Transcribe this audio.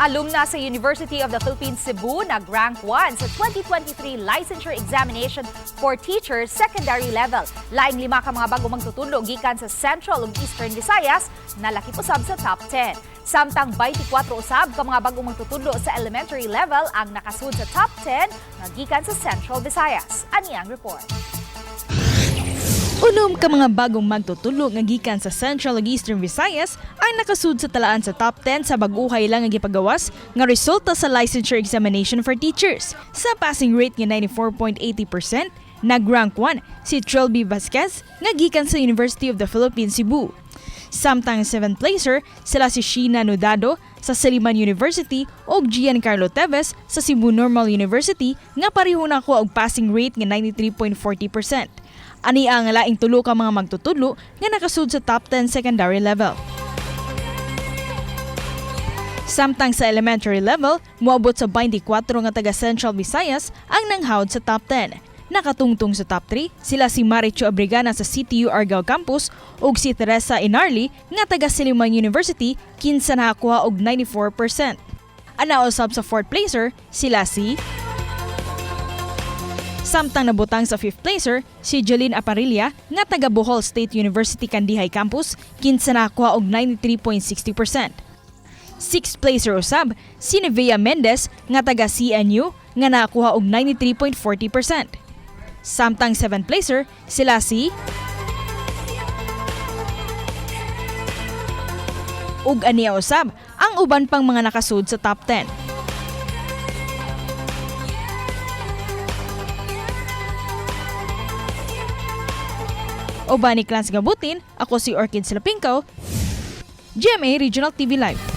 Alumna sa University of the Philippines-Cebu nag-rank 1 sa 2023 Licensure Examination for Teachers Secondary Level. Laing lima ka mga bagong magtutudlo gikan sa Central ug Eastern Visayas, nalakip usab sa top 10. Samtang 24 usab ka mga bagong magtutudlo sa elementary level ang nakasud sa top 10 nga gikan sa Central Visayas. Ani ang report. Unom ka mga bagong magtutudlo nga gikan sa Central ug Eastern Visayas ang nakasud sa talaan sa top 10 sa bag-uhay lang nga gipagawas nga resulta sa Licensure Examination for Teachers. Sa passing rate nga 94.80%, nag-rank 1 si Trilby Vasquez nga gikan sa University of the Philippines-Cebu. Samtang 7th placer sila si Sheena Nodado sa Saliman University o Giancarlo Teves sa Cebu Normal University nga pareho na ko og passing rate nga 93.40%. Ani ang laing tulo ka mga magtutudlo nga nakasud sa top 10 secondary level. Samtang sa elementary level, moabot sa 24 nga taga Central Visayas ang nanghawd sa top 10. Nakatungtong sa top 3 sila si Maricho Abrigana sa CTU Argao Campus ug si Teresa Inarli nga taga Saliman University kinsa nakakuha og 94%. Anausab sa 4th placer sila si Samtang nabutang sa 5th placer, si Jeline Aparilla nga taga Bohol State University Kandihay Campus, kinsa nakakuha og 93.60%. 6th placer usab, si Nevea Mendez nga taga CNU nga nakakuha og 93.40%. Samtang 7th placer, sila si ug ania usab ang uban pang mga nakasud sa top 10. Oba ni Clans Gabutin, ako si Orchid Silapinko, GMA Regional TV Live.